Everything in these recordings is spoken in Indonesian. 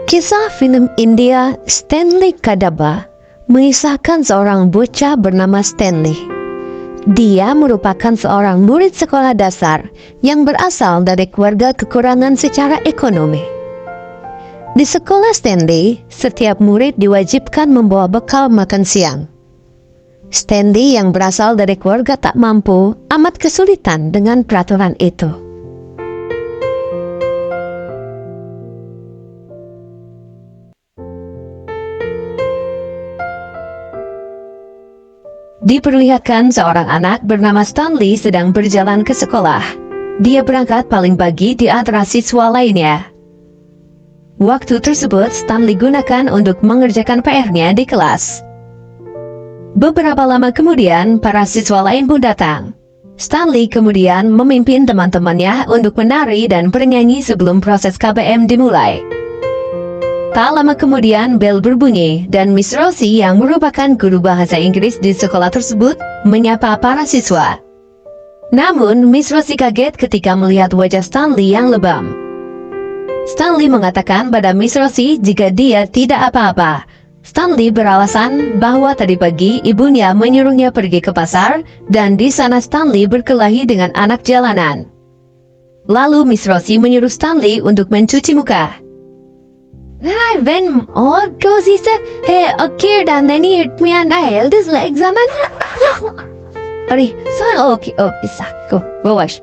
Kisah film India Stanley Kadamba mengisahkan seorang bocah bernama Stanley. Dia merupakan seorang murid sekolah dasar yang berasal dari keluarga kekurangan secara ekonomi. Di sekolah Stanley, setiap murid diwajibkan membawa bekal makan siang. Stanley yang berasal dari keluarga tak mampu amat kesulitan dengan peraturan itu. Diperlihatkan seorang anak bernama Stanley sedang berjalan ke sekolah. Dia berangkat paling pagi di antara siswa lainnya. Waktu tersebut Stanley gunakan untuk mengerjakan PR-nya di kelas. Beberapa lama kemudian, para siswa lain pun datang. Stanley kemudian memimpin teman-temannya untuk menari dan bernyanyi sebelum proses KBM dimulai. Tak lama kemudian bel berbunyi dan Miss Rosie yang merupakan guru bahasa Inggris di sekolah tersebut menyapa para siswa. Namun Miss Rosie kaget ketika melihat wajah Stanley yang lebam. Stanley mengatakan pada Miss Rosie jika dia tidak apa-apa. Stanley beralasan bahwa tadi pagi ibunya menyuruhnya pergi ke pasar dan di sana Stanley berkelahi dengan anak jalanan. Lalu Miss Rosie menyuruh Stanley untuk mencuci muka. I went all goes he said, hey, a kid and then he hit me and I held his legs and okay, go wash.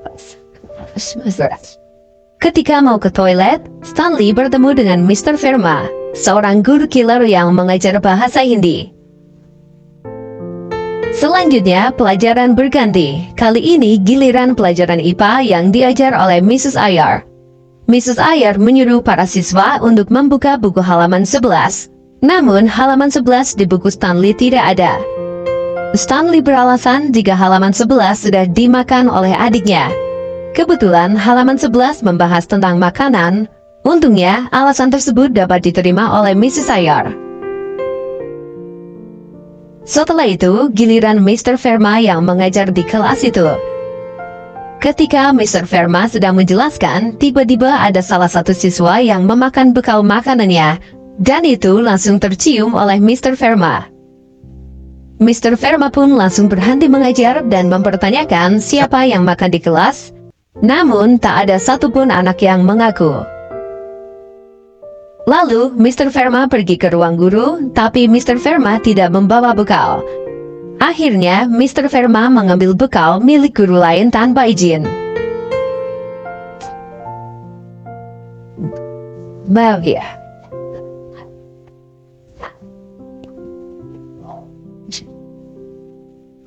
Ketika mau ke toilet, Stanley bertemu dengan Mr. Verma, seorang guru killer yang mengajar bahasa Hindi. Selanjutnya, pelajaran berganti. Kali ini giliran pelajaran IPA yang diajar oleh Mrs. Iyer. Mrs. Iyer menyuruh para siswa untuk membuka buku halaman 11. Namun, halaman 11 di buku Stanley tidak ada. Stanley beralasan jika halaman 11 sudah dimakan oleh adiknya. Kebetulan, halaman 11 membahas tentang makanan. Untungnya, alasan tersebut dapat diterima oleh Mrs. Iyer. Setelah itu, giliran Mr. Verma yang mengajar di kelas itu. Ketika Mr. Verma sedang menjelaskan, tiba-tiba ada salah satu siswa yang memakan bekal makanannya, dan itu langsung tercium oleh Mr. Verma. Mr. Verma pun langsung berhenti mengajar dan mempertanyakan siapa yang makan di kelas, namun tak ada satupun anak yang mengaku. Lalu, Mr. Verma pergi ke ruang guru, tapi Mr. Verma tidak membawa bekal. Akhirnya, Mr. Verma mengambil bekal milik guru lain tanpa izin. Bahagia.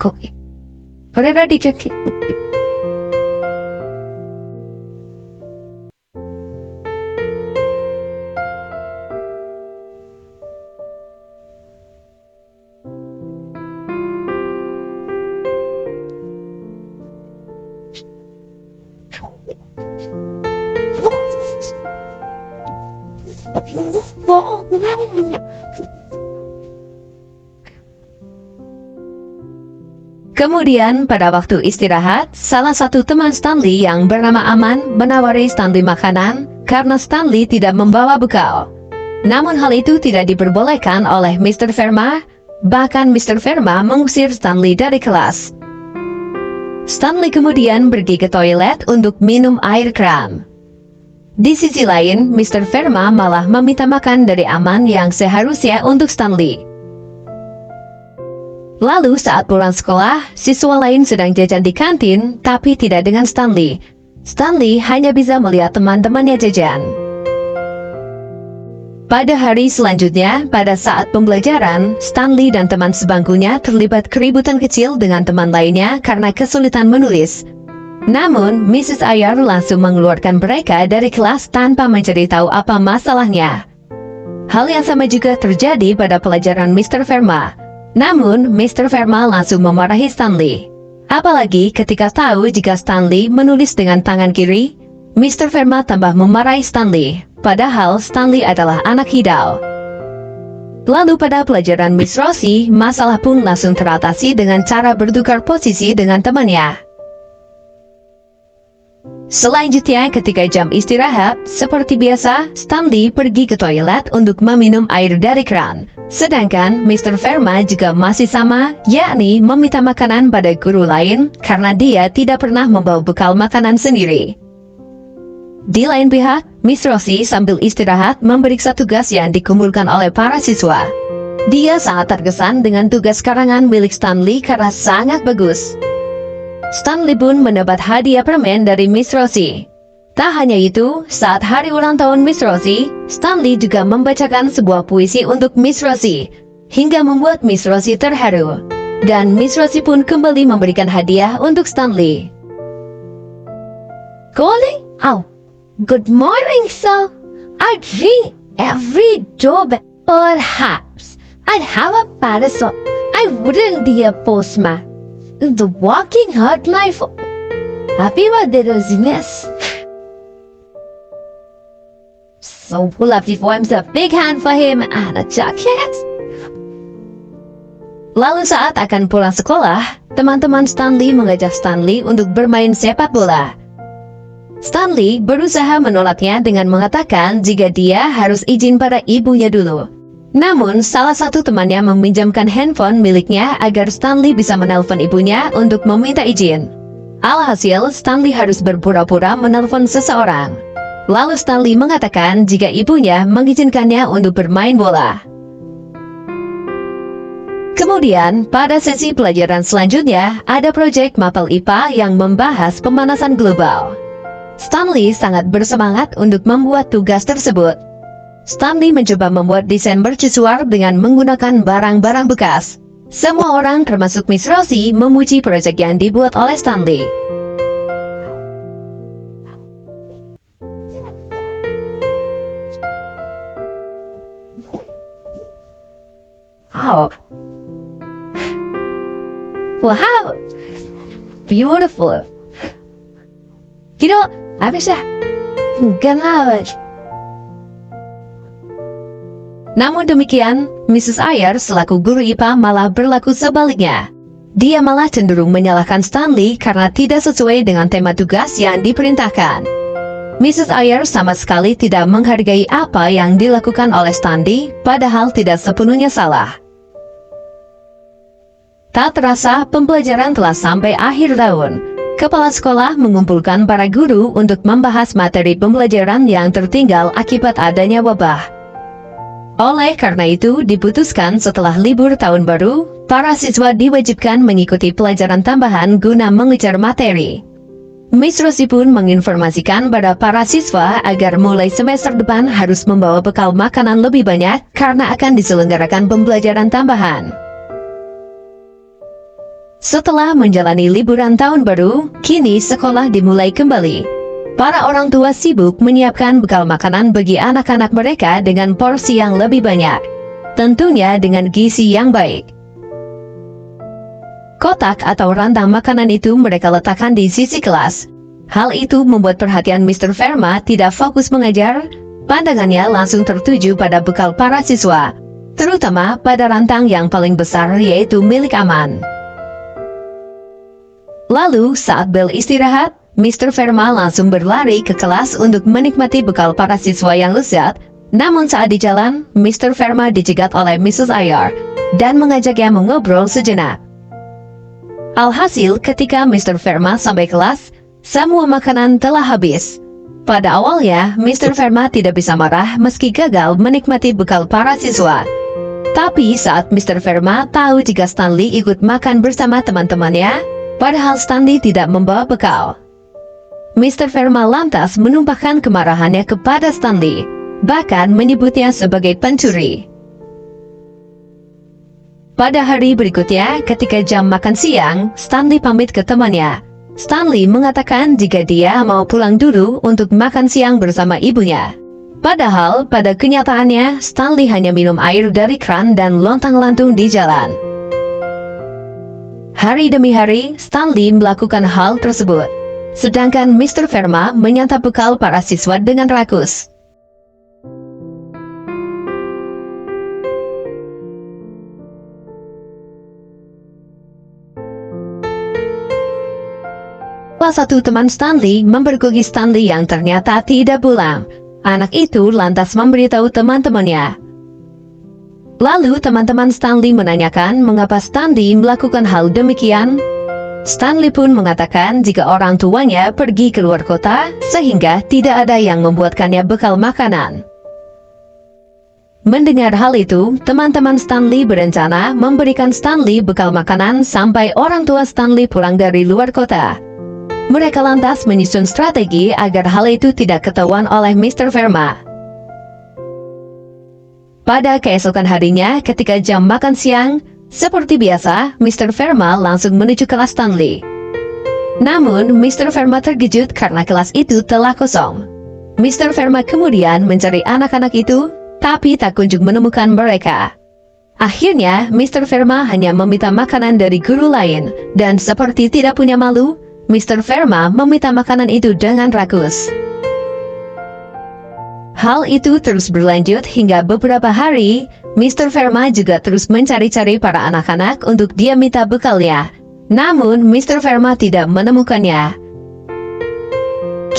Koki. Berada di kaki. Kemudian pada waktu istirahat, salah satu teman Stanley yang bernama Aman menawari Stanley makanan karena Stanley tidak membawa bekal. Namun hal itu tidak diperbolehkan oleh Mr. Verma, bahkan Mr. Verma mengusir Stanley dari kelas. Stanley kemudian pergi ke toilet untuk minum air kran. Di sisi lain, Mr. Verma malah meminta makan dari Aman yang seharusnya untuk Stanley. Lalu saat pulang sekolah, siswa lain sedang jajan di kantin, tapi tidak dengan Stanley. Stanley hanya bisa melihat teman-temannya jajan. Pada hari selanjutnya, pada saat pembelajaran, Stanley dan teman sebangkunya terlibat keributan kecil dengan teman lainnya karena kesulitan menulis. Namun, Mrs. Iyer langsung mengeluarkan mereka dari kelas tanpa mencari tahu apa masalahnya. Hal yang sama juga terjadi pada pelajaran Mr. Verma. Namun, Mr. Verma langsung memarahi Stanley. Apalagi ketika tahu jika Stanley menulis dengan tangan kiri, Mr. Verma tambah memarahi Stanley. Padahal Stanley adalah anak hidal. Lalu pada pelajaran Miss Rosie, masalah pun langsung teratasi dengan cara bertukar posisi dengan temannya. Selanjutnya, ketika jam istirahat, seperti biasa, Stanley pergi ke toilet untuk meminum air dari keran. Sedangkan Mr. Verma juga masih sama, yakni meminta makanan pada guru lain karena dia tidak pernah membawa bekal makanan sendiri. Di lain pihak, Miss Rosie sambil istirahat memeriksa tugas yang dikumpulkan oleh para siswa. Dia sangat terkesan dengan tugas karangan milik Stanley karena sangat bagus. Stanley pun mendapat hadiah permen dari Miss Rosie. Tak hanya itu, saat hari ulang tahun Miss Rosie, Stanley juga membacakan sebuah puisi untuk Miss Rosie, hingga membuat Miss Rosie terharu. Dan Miss Rosie pun kembali memberikan hadiah untuk Stanley. Calling? Oh, good morning, sir. I drink every door, but perhaps I'd have a parasol. I wouldn't be a postman. The walking hurt my foot. Happy birthday, Rosie, miss. So lovely forms a big hand for him and a jacket. Lalu saat akan pulang sekolah, teman-teman Stanley mengajak Stanley untuk bermain sepak bola. Stanley berusaha menolaknya dengan mengatakan jika dia harus izin pada ibunya dulu. Namun, salah satu temannya meminjamkan handphone miliknya agar Stanley bisa menelpon ibunya untuk meminta izin. Alhasil, Stanley harus berpura-pura menelpon seseorang. Lalu Stanley mengatakan jika ibunya mengizinkannya untuk bermain bola. Kemudian, pada sesi pelajaran selanjutnya, ada proyek mapel IPA yang membahas pemanasan global. Stanley sangat bersemangat untuk membuat tugas tersebut. Stanley mencoba membuat desain mercusuar dengan menggunakan barang-barang bekas. Semua orang termasuk Miss Rosie memuji proyek yang dibuat oleh Stanley. Oh. Wow. Beautiful. You know, I wish I could. Namun demikian, Mrs. Ayer selaku guru IPA malah berlaku sebaliknya. Dia malah cenderung menyalahkan Stanley karena tidak sesuai dengan tema tugas yang diperintahkan. Mrs. Ayer sama sekali tidak menghargai apa yang dilakukan oleh Stanley, padahal tidak sepenuhnya salah. Tak terasa, pembelajaran telah sampai akhir tahun. Kepala sekolah mengumpulkan para guru untuk membahas materi pembelajaran yang tertinggal akibat adanya wabah. Oleh karena itu, diputuskan setelah libur tahun baru, para siswa diwajibkan mengikuti pelajaran tambahan guna mengejar materi. Miss Rosie pun menginformasikan pada para siswa agar mulai semester depan harus membawa bekal makanan lebih banyak karena akan diselenggarakan pembelajaran tambahan. Setelah menjalani liburan tahun baru, kini sekolah dimulai kembali. Para orang tua sibuk menyiapkan bekal makanan bagi anak-anak mereka dengan porsi yang lebih banyak. Tentunya dengan gizi yang baik. Kotak atau rantang makanan itu mereka letakkan di sisi kelas. Hal itu membuat perhatian Mr. Verma tidak fokus mengajar. Pandangannya langsung tertuju pada bekal para siswa, terutama pada rantang yang paling besar yaitu milik Aman. Lalu saat bel istirahat, Mr. Verma langsung berlari ke kelas untuk menikmati bekal para siswa yang lezat. Namun saat di jalan, Mr. Verma dicegat oleh Mrs. Ayer dan mengajaknya mengobrol sejenak. Alhasil, ketika Mr. Verma sampai kelas, semua makanan telah habis. Pada awalnya, Mr. Verma tidak bisa marah meski gagal menikmati bekal para siswa. Tapi saat Mr. Verma tahu jika Stanley ikut makan bersama teman-temannya, padahal Stanley tidak membawa bekal, Mr. Verma lantas menumpahkan kemarahannya kepada Stanley, bahkan menyebutnya sebagai pencuri. Pada hari berikutnya, ketika jam makan siang, Stanley pamit ke temannya. Stanley mengatakan jika dia mau pulang dulu untuk makan siang bersama ibunya. Padahal, pada kenyataannya, Stanley hanya minum air dari keran dan lontang-lantung di jalan. Hari demi hari, Stanley melakukan hal tersebut. Sedangkan Mr. Verma menyantap bekal para siswa dengan rakus. Salah satu teman Stanley mempergoki Stanley yang ternyata tidak pulang. Anak itu lantas memberitahu teman-temannya. Lalu teman-teman Stanley menanyakan mengapa Stanley melakukan hal demikian. Stanley pun mengatakan jika orang tuanya pergi ke luar kota, sehingga tidak ada yang membuatkannya bekal makanan. Mendengar hal itu, teman-teman Stanley berencana memberikan Stanley bekal makanan sampai orang tua Stanley pulang dari luar kota. Mereka lantas menyusun strategi agar hal itu tidak ketahuan oleh Mr. Verma. Pada keesokan harinya, ketika jam makan siang, seperti biasa, Mr. Verma langsung menuju kelas Stanley. Namun, Mr. Verma terkejut karena kelas itu telah kosong. Mr. Verma kemudian mencari anak-anak itu, tapi tak kunjung menemukan mereka. Akhirnya, Mr. Verma hanya meminta makanan dari guru lain, dan seperti tidak punya malu, Mr. Verma meminta makanan itu dengan rakus. Hal itu terus berlanjut hingga beberapa hari, Mr. Verma juga terus mencari-cari para anak-anak untuk dia minta bekalnya. Namun, Mr. Verma tidak menemukannya.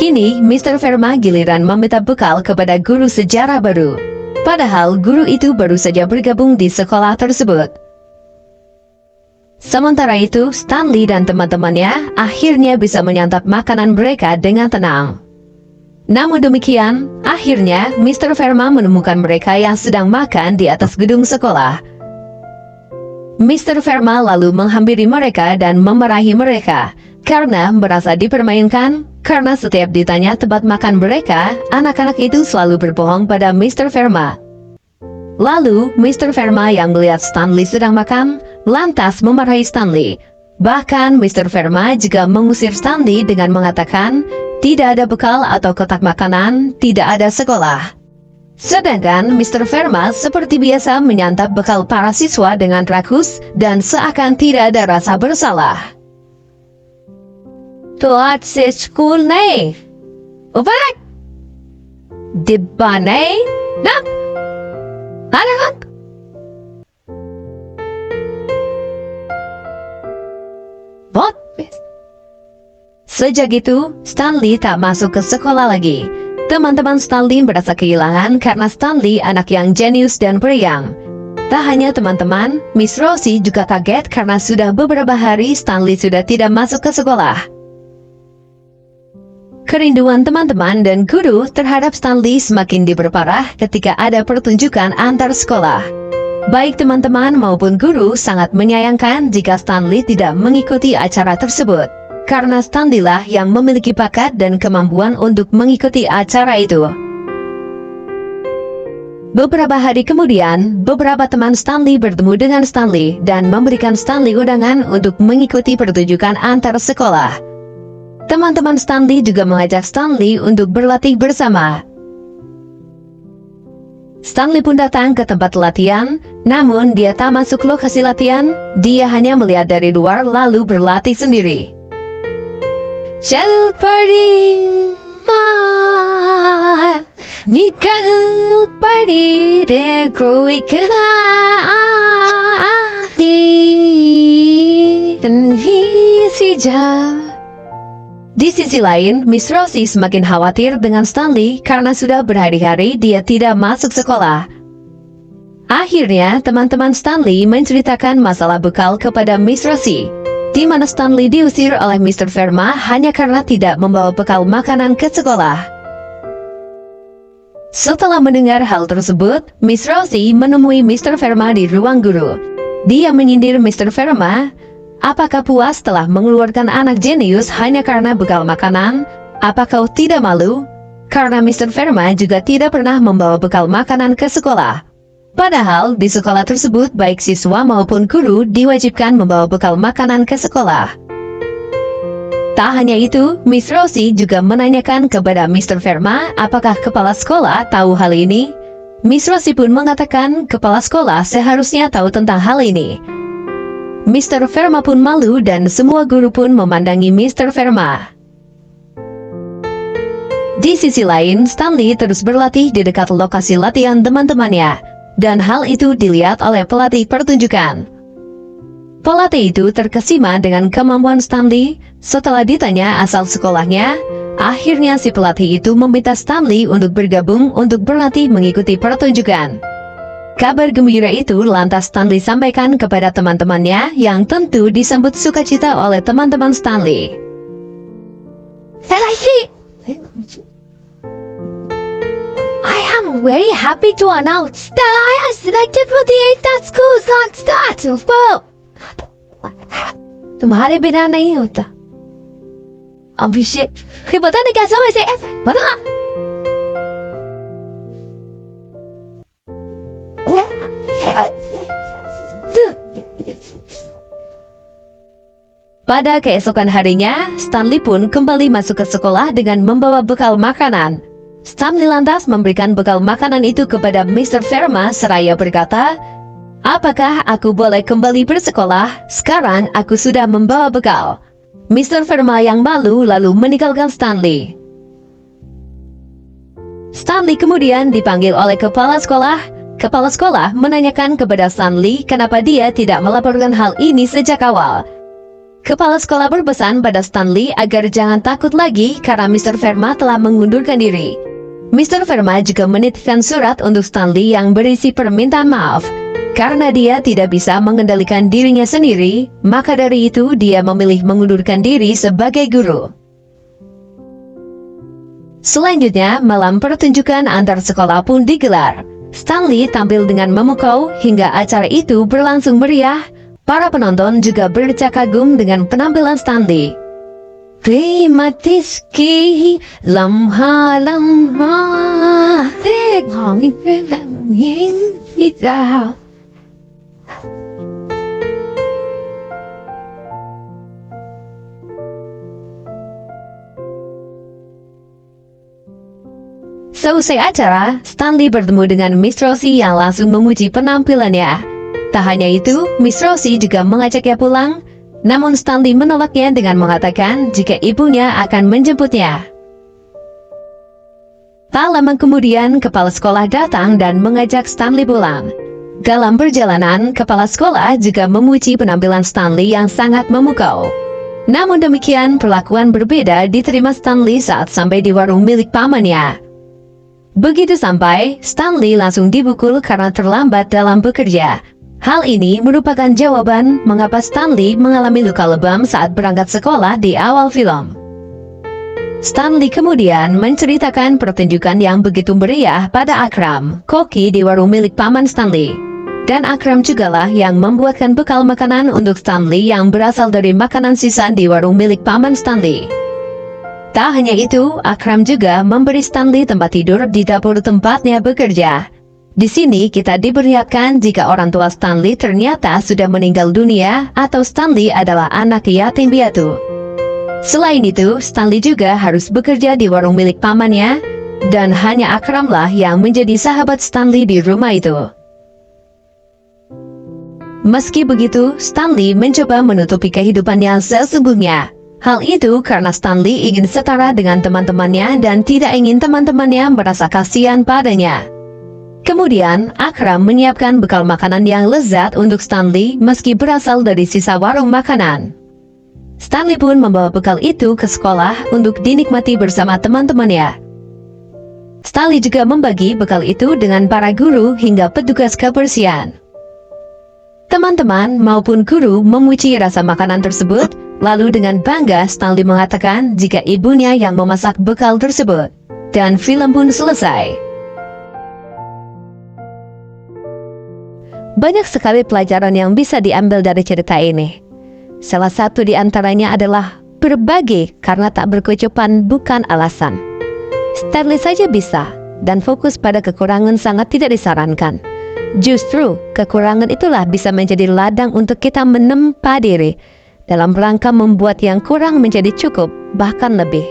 Kini, Mr. Verma giliran meminta bekal kepada guru sejarah baru. Padahal guru itu baru saja bergabung di sekolah tersebut. Sementara itu, Stanley dan teman-temannya akhirnya bisa menyantap makanan mereka dengan tenang. Namun demikian, akhirnya Mr. Verma menemukan mereka yang sedang makan di atas gedung sekolah. Mr. Verma lalu menghampiri mereka dan memarahi mereka karena merasa dipermainkan. Karena setiap ditanya tempat makan mereka, anak-anak itu selalu berbohong pada Mr. Verma. Lalu, Mr. Verma yang melihat Stanley sedang makan, lantas memarahi Stanley. Bahkan Mr. Verma juga mengusir Stanley dengan mengatakan, tidak ada bekal atau kotak makanan, tidak ada sekolah. Sedangkan Mr. Verma seperti biasa menyantap bekal para siswa dengan rakus dan seakan tidak ada rasa bersalah. Tuat se school nih. Upak. Di mana? Nak. Anak. Bot. Sejak itu, Stanley tak masuk ke sekolah lagi. Teman-teman Stanley merasa kehilangan karena Stanley anak yang jenius dan periang. Tak hanya teman-teman, Miss Rosie juga kaget karena sudah beberapa hari Stanley sudah tidak masuk ke sekolah. Kerinduan teman-teman dan guru terhadap Stanley semakin diperparah ketika ada pertunjukan antar sekolah. Baik teman-teman maupun guru sangat menyayangkan jika Stanley tidak mengikuti acara tersebut. Karena Stanley lah yang memiliki bakat dan kemampuan untuk mengikuti acara itu. Beberapa hari kemudian, beberapa teman Stanley bertemu dengan Stanley dan memberikan Stanley undangan untuk mengikuti pertunjukan antar sekolah. Teman-teman Stanley juga mengajak Stanley untuk berlatih bersama. Stanley pun datang ke tempat latihan, namun dia tak masuk lokasi latihan, dia hanya melihat dari luar lalu berlatih sendiri. Chal padi ma nikal padi de koi keladi dan hisija. Di sisi lain, Miss Rosie semakin khawatir dengan Stanley karena sudah berhari-hari dia tidak masuk sekolah. Akhirnya, teman-teman Stanley menceritakan masalah bekal kepada Miss Rosie, di mana Stanley diusir oleh Mr. Verma hanya karena tidak membawa bekal makanan ke sekolah. Setelah mendengar hal tersebut, Miss Rosie menemui Mr. Verma di ruang guru. Dia menyindir Mr. Verma, apakah puas telah mengeluarkan anak jenius hanya karena bekal makanan? Apa kau tidak malu? Karena Mr. Verma juga tidak pernah membawa bekal makanan ke sekolah. Padahal di sekolah tersebut baik siswa maupun guru diwajibkan membawa bekal makanan ke sekolah. Tak hanya itu, Miss Rosie juga menanyakan kepada Mr. Verma apakah kepala sekolah tahu hal ini. Miss Rosie pun mengatakan kepala sekolah seharusnya tahu tentang hal ini. Mr. Verma pun malu dan semua guru pun memandangi Mr. Verma. Di sisi lain, Stanley terus berlatih di dekat lokasi latihan teman-temannya. Dan hal itu dilihat oleh pelatih pertunjukan. Pelatih itu terkesima dengan kemampuan Stanley. Setelah ditanya asal sekolahnya, akhirnya si pelatih itu meminta Stanley untuk bergabung untuk berlatih mengikuti pertunjukan. Kabar gembira itu lantas Stanley sampaikan kepada teman-temannya yang tentu disambut sukacita oleh teman-teman Stanley. I am very happy to announce that I am selected for the 8th school song. तुम्हारे बिना नहीं होता। अभिषेक, ये बता नहीं कैसा वैसे बता। Pada keesokan harinya, Stanley pun kembali masuk ke sekolah dengan membawa bekal makanan. Stanley lantas memberikan bekal makanan itu kepada Mr. Verma seraya berkata, "Apakah aku boleh kembali bersekolah? Sekarang aku sudah membawa bekal." Mr. Verma yang malu lalu meninggalkan Stanley. Stanley kemudian dipanggil oleh kepala sekolah. Kepala sekolah menanyakan kepada Stanley kenapa dia tidak melaporkan hal ini sejak awal. Kepala sekolah berpesan pada Stanley agar jangan takut lagi karena Mr. Verma telah mengundurkan diri. Mr. Verma juga menitipkan surat untuk Stanley yang berisi permintaan maaf. Karena dia tidak bisa mengendalikan dirinya sendiri, maka dari itu dia memilih mengundurkan diri sebagai guru. Selanjutnya, malam pertunjukan antar sekolah pun digelar. Stanley tampil dengan memukau hingga acara itu berlangsung meriah. Para penonton juga berdecak kagum dengan penampilan Stanley. Primatiski lamha lamha Seusai acara, Stanley bertemu dengan Miss Rosie yang langsung memuji penampilannya. Tak hanya itu, Miss Rosie juga mengajaknya pulang, namun Stanley menolaknya dengan mengatakan jika ibunya akan menjemputnya. Tak lama kemudian, kepala sekolah datang dan mengajak Stanley pulang. Dalam perjalanan, kepala sekolah juga memuji penampilan Stanley yang sangat memukau. Namun demikian, perlakuan berbeda diterima Stanley saat sampai di warung milik pamannya. Begitu sampai, Stanley langsung dipukul karena terlambat dalam bekerja. Hal ini merupakan jawaban mengapa Stanley mengalami luka lebam saat berangkat sekolah di awal film. Stanley kemudian menceritakan pertunjukan yang begitu meriah pada Akram, koki di warung milik paman Stanley. Dan Akram jugalah yang membuatkan bekal makanan untuk Stanley yang berasal dari makanan sisa di warung milik paman Stanley. Tak hanya itu, Akram juga memberi Stanley tempat tidur di dapur tempatnya bekerja. Di sini kita diperingatkan jika orang tua Stanley ternyata sudah meninggal dunia atau Stanley adalah anak yatim piatu. Selain itu, Stanley juga harus bekerja di warung milik pamannya, dan hanya Akramlah yang menjadi sahabat Stanley di rumah itu. Meski begitu, Stanley mencoba menutupi kehidupannya sesungguhnya. Hal itu karena Stanley ingin setara dengan teman-temannya dan tidak ingin teman-temannya merasa kasihan padanya. Kemudian, Akram menyiapkan bekal makanan yang lezat untuk Stanley meski berasal dari sisa warung makanan. Stanley pun membawa bekal itu ke sekolah untuk dinikmati bersama teman-temannya. Stanley juga membagi bekal itu dengan para guru hingga petugas kebersihan. Teman-teman maupun guru memuji rasa makanan tersebut. Lalu dengan bangga Stanley mengatakan jika ibunya yang memasak bekal tersebut. Dan film pun selesai. Banyak sekali pelajaran yang bisa diambil dari cerita ini. Salah satu di antaranya adalah berbagi karena tak berkecukupan bukan alasan. Stanley saja bisa, dan fokus pada kekurangan sangat tidak disarankan. Justru, kekurangan itulah bisa menjadi ladang untuk kita menempa diri dalam rangka membuat yang kurang menjadi cukup, bahkan lebih.